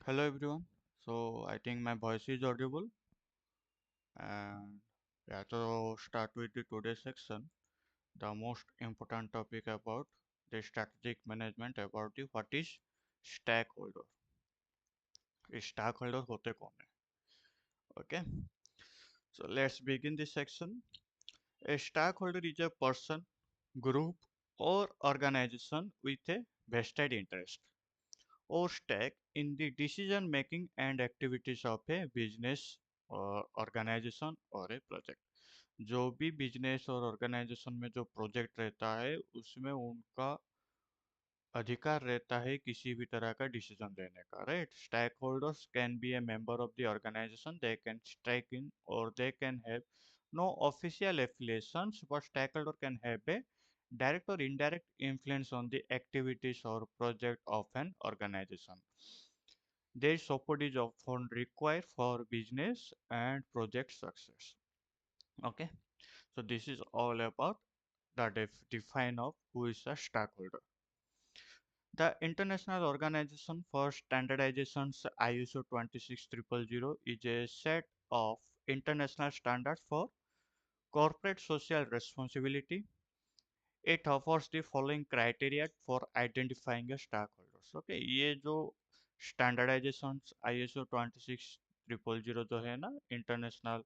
Hello everyone. So I think my voice is audible and yeah, to start with the today's section, the most important topic about the strategic management about the what is stakeholder. Stakeholder होते कौन है? Okay. So let's begin this section. A stakeholder is a person, group or organization with a vested interest or stake in the decision making and activities of a business or organization or a project. जो भी business और organisation में जो project रहता है उसमें उनका अधिकार रहता है किसी भी तरह का डिसीजन लेने का, right? Stakeholders can be a member of the organization, they can stake in और they can have no official affiliations, but stakeholder can have a direct or indirect influence on the activities or project of an organization. Their support is often required for business and project success. Okay, so this is all about the define of who is a stakeholder. The International Organization for Standardization's ISO 26000 is a set of international standards for corporate social responsibility. It offers the following criteria for identifying a stakeholders. Okay, ये जो standardizations ISO 26000 जो है ना international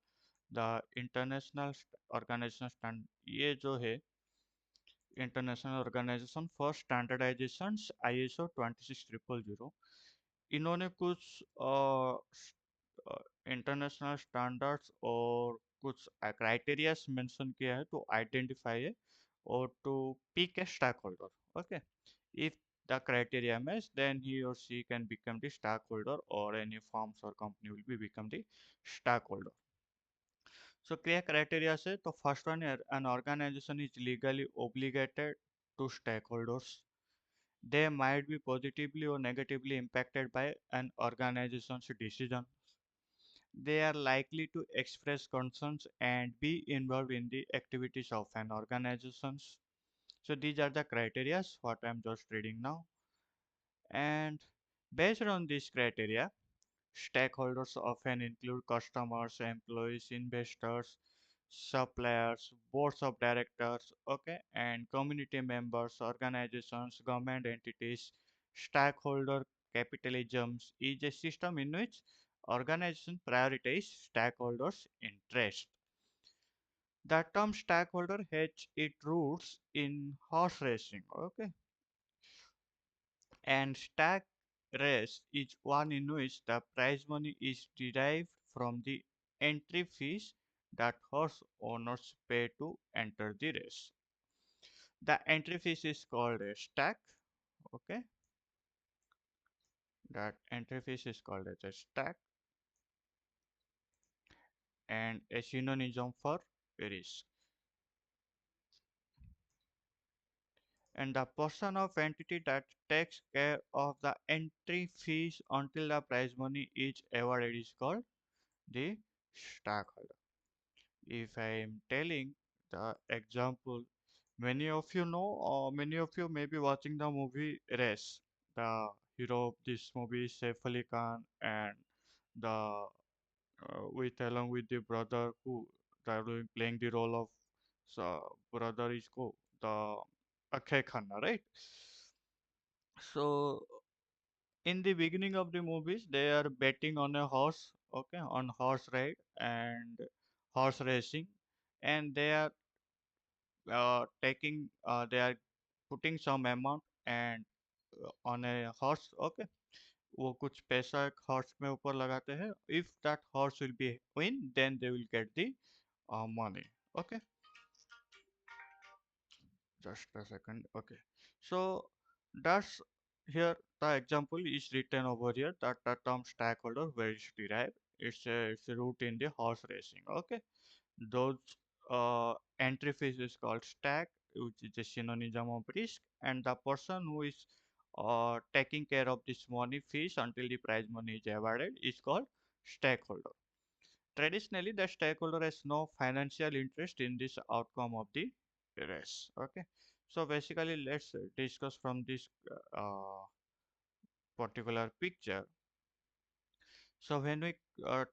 the international organisation stand ये जो है international organisation for standardisations ISO 26000 इन्होंने कुछ इंटरनेशनल स्टैंडर्ड्स और कुछ क्राइटेरियाज मेंशन किया है to identify or to pick a stakeholder. Okay, if the criteria match, then he or she can become the stakeholder, or any firms or company will be become the stakeholder. So clear criteria say the first one, an organization is legally obligated to stakeholders. They might be positively or negatively impacted by an organization's decision. They are likely to express concerns and be involved in the activities of an organization. So these are the criteria what I'm just reading now. And based on these criteria, stakeholders often include customers, employees, investors, suppliers, boards of directors, okay, and community members, organizations, government entities. Stakeholder capitalism is a system in which organizations prioritize stakeholders' interest. The term stakeholder has its roots in horse racing, okay, and stake race is one in which the prize money is derived from the entry fees that horse owners pay to enter the race. The entry fees is called a stake, okay, that entry fees is called as a stake and a synonym for risk. And the person of entity that takes care of the entry fees until the prize money is awarded is called the stakeholder. If I am telling the example, many of you know, or many of you may be watching the movie Race. The hero of this movie is Saif Ali Khan, and the with along with the brother who they are playing the role of brother is ko the Akshay Khanna, right? So in the beginning of the movies, they are betting on a horse, okay, on horse ride and horse racing, and they are they are putting some amount and on a horse, okay, वो कुछ पैसा एक horse में ऊपर लगाते हैं. If that horse will be win, then they will get the money. Okay, just a second. Okay, so that's here the example is written over here that the term stakeholder where it's derived. It's a root in the horse racing. Okay, those entry fees is called stake, which is a synonym of risk, and the person who is taking care of this money fees until the prize money is awarded is called stakeholder. Traditionally, the stakeholder has no financial interest in this outcome of the race. Okay, so basically, let's discuss from this particular picture. So when we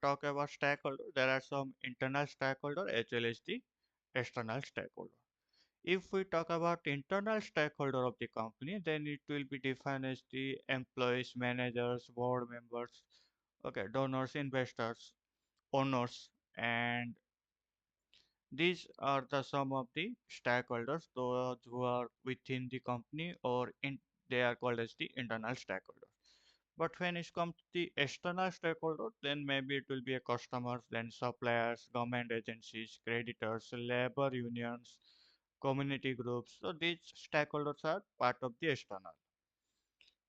talk about stakeholder, there are some internal stakeholder as well as the external stakeholder. If we talk about internal stakeholder of the company, then it will be defined as the employees, managers, board members, okay, donors, investors, owners, and these are the some of the stakeholders, those who are within the company or in they are called as the internal stakeholders. But when it comes to the external stakeholders, then maybe it will be a customers, then suppliers, government agencies, creditors, labor unions, community groups. So these stakeholders are part of the external.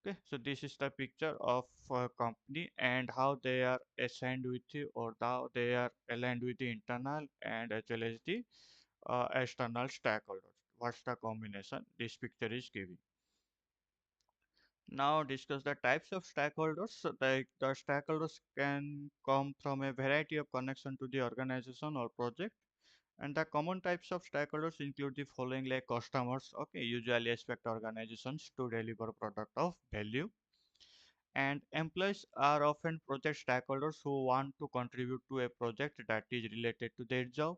Okay, so this is the picture of a company and how they are assigned with the or how they are aligned with the internal and as well as the external stakeholders. What's the combination this picture is giving? Now discuss the types of stakeholders. So the stakeholders can come from a variety of connection to the organization or project. And the common types of stakeholders include the following like customers, okay, usually expect organizations to deliver product of value. And employees are often project stakeholders who want to contribute to a project that is related to their job.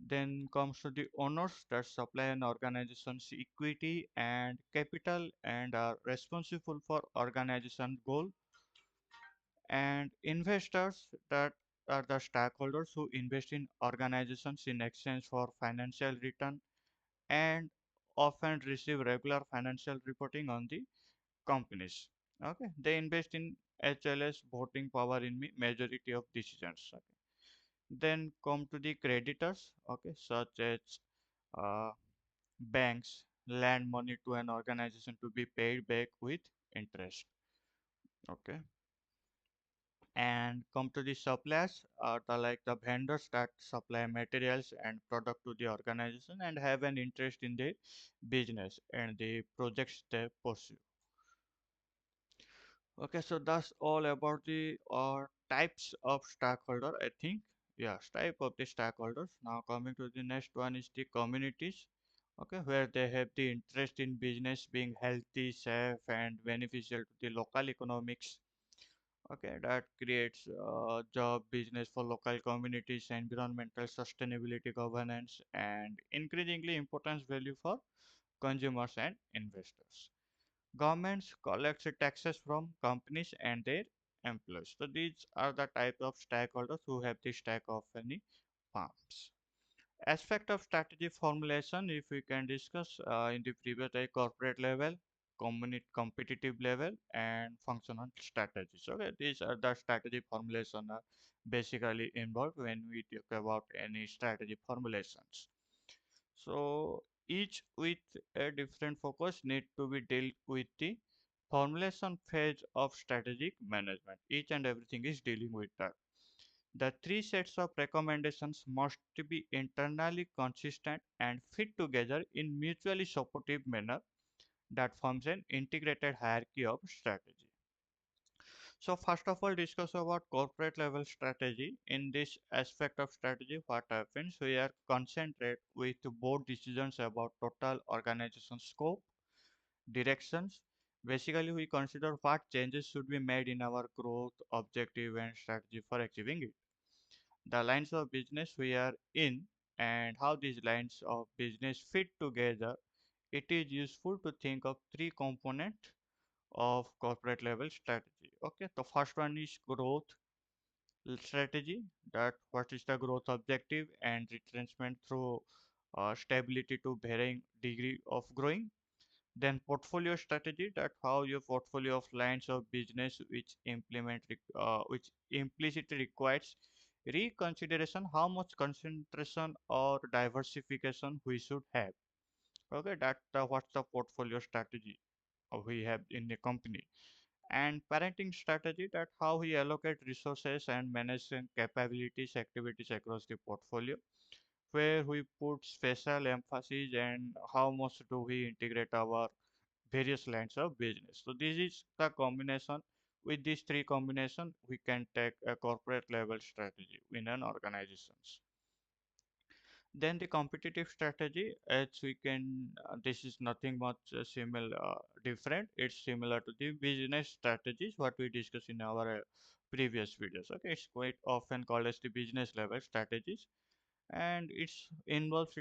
Then comes to the owners that supply an organization's equity and capital and are responsible for organization goal. And investors that are the stakeholders who invest in organizations in exchange for financial return and often receive regular financial reporting on the companies. Okay, they invest in HLS voting power in majority of decisions. Okay. Then come to the creditors, okay, such as uh, banks lend money to an organization to be paid back with interest. Okay, and come to the suppliers, the like the vendors that supply materials and product to the organization and have an interest in the business and the projects they pursue. Okay, so that's all about the types of stakeholder, I think. Yes, type of the stakeholders. Now coming to the next one is the communities. Okay, where they have the interest in business being healthy, safe, and beneficial to the local economics. Okay, that creates job, business for local communities, environmental sustainability, governance, and increasingly importance value for consumers and investors. Governments collect taxes from companies and their employees. So these are the type of stakeholders who have the stake of any farms. Aspect of strategy formulation, if we can discuss in the previous corporate level, competitive level, and functional strategies. Okay, these are the strategy formulation are basically involved when we talk about any strategy formulations. So each with a different focus need to be dealt with the formulation phase of strategic management. Each and everything is dealing with that. The three sets of recommendations must be internally consistent and fit together in mutually supportive manner that forms an integrated hierarchy of strategy. So first of all, discuss about corporate level strategy. In this aspect of strategy, what happens? We are concentrate with board decisions about total organization scope, directions. Basically, we consider what changes should be made in our growth, objective, and strategy for achieving it. The lines of business we are in and how these lines of business fit together. It is useful to think of three components of corporate level strategy. Okay, the first one is growth strategy, that what is the growth objective and retrenchment through stability to varying degree of growing. Then portfolio strategy, that how your portfolio of lines of business which implicitly requires reconsideration how much concentration or diversification we should have. Okay, that what's the portfolio strategy we have in the company. And parenting strategy, that how we allocate resources and manage capabilities activities across the portfolio, where we put special emphasis and how much do we integrate our various lines of business. So this is the combination. With these three combination we can take a corporate level strategy in an organizations. Then the competitive strategy, as we can, this is nothing much similar, different. It's similar to the business strategies what we discussed in our previous videos. Okay, it's quite often called as the business level strategies, and it's involves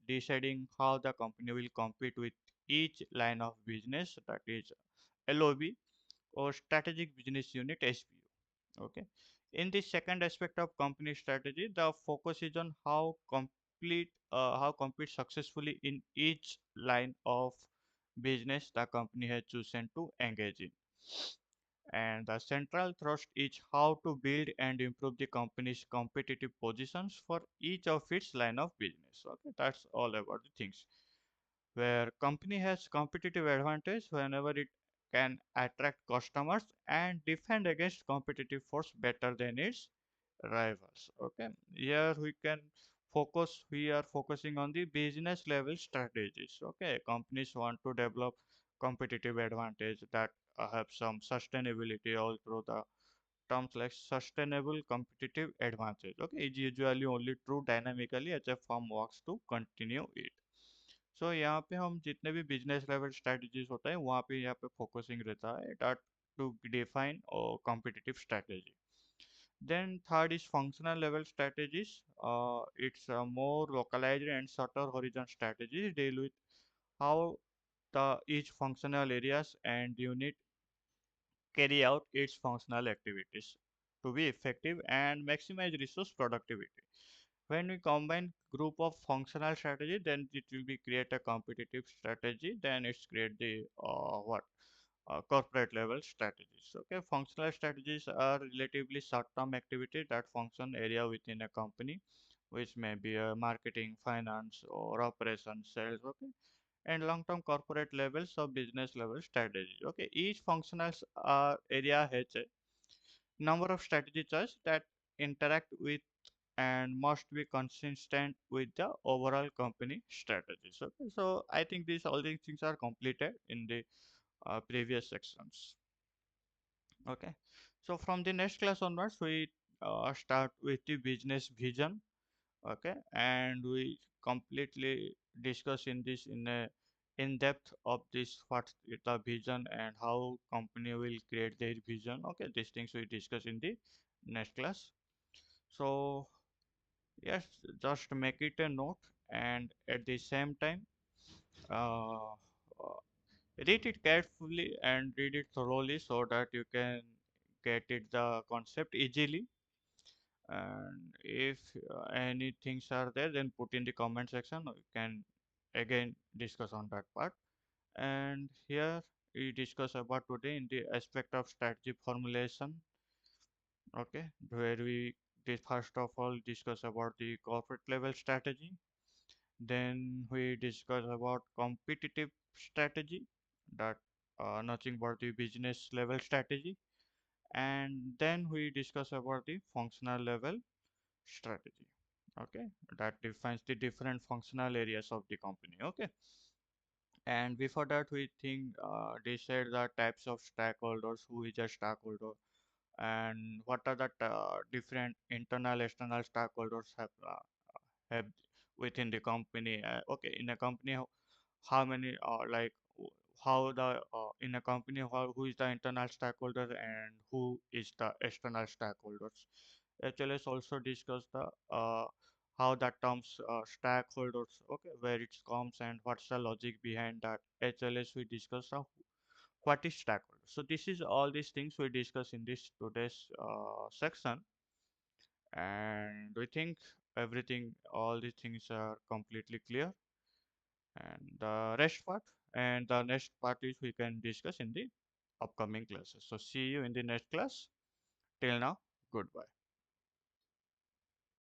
deciding how the company will compete with each line of business, that is LOB or strategic business unit SBU. Okay. In the second aspect of company strategy, the focus is on how compete successfully in each line of business the company has chosen to engage in. And the central thrust is how to build and improve the company's competitive positions for each of its line of business. Okay, that's all about the things where company has competitive advantage whenever it can attract customers and defend against competitive force better than its rivals. Okay, here we are focusing on the business level strategies. Okay, companies want to develop competitive advantage that have some sustainability all through the terms like sustainable competitive advantage. Okay, is usually only true dynamically as a firm works to continue it. सो यहाँ पे हम जितने भी business level strategies होता है वहाँ पे यहाँ पे फोकसिंग रहता है that to define और competitive strategy. Then third is functional level strategies. It's a more localized and subtle horizon strategies deal with how the each functional areas and unit carry out its functional activities to be effective and maximize resource productivity. When we combine group of functional strategy, then it will be create a competitive strategy. Then it's create the what corporate level strategies. Okay, functional strategies are relatively short-term activities that function area within a company, which may be marketing, finance, or operations, sales. Okay, and long-term corporate levels of business level strategy. Okay, each functional area has a number of strategy choices that interact with and must be consistent with the overall company strategies. Okay, so I think these all these things are completed in the previous sections. Okay, so from the next class onwards, we start with the business vision. Okay, and we completely discuss in this in a in depth of this what is the vision and how company will create their vision. Okay, these things we discuss in the next class. So yes, just make it a note and at the same time uh, uh, read it carefully and read it thoroughly so that you can get it the concept easily. And if any things are there, then put in the comment section. We can again discuss on that part. And here we discuss about today in the aspect of strategy formulation. Okay, where we first of all discuss about the corporate level strategy. Then we discuss about competitive strategy, that nothing but the business level strategy. And then we discuss about the functional level strategy. Okay, that defines the different functional areas of the company. Okay, and before that we think decide the types of stakeholders, who is a stakeholder, and what are the different internal external stakeholders have within the company. Okay, in a company how many like how the in a company who is the internal stakeholder and who is the external stakeholders. HLS also discuss the how the terms stakeholders, okay, where it comes and what's the logic behind that. HLS we discuss what is stakeholder. So this is all these things we discuss in this today's section, and we think everything all these things are completely clear. And the rest part and the next part is we can discuss in the upcoming classes. So see you in the next class. Till now, goodbye.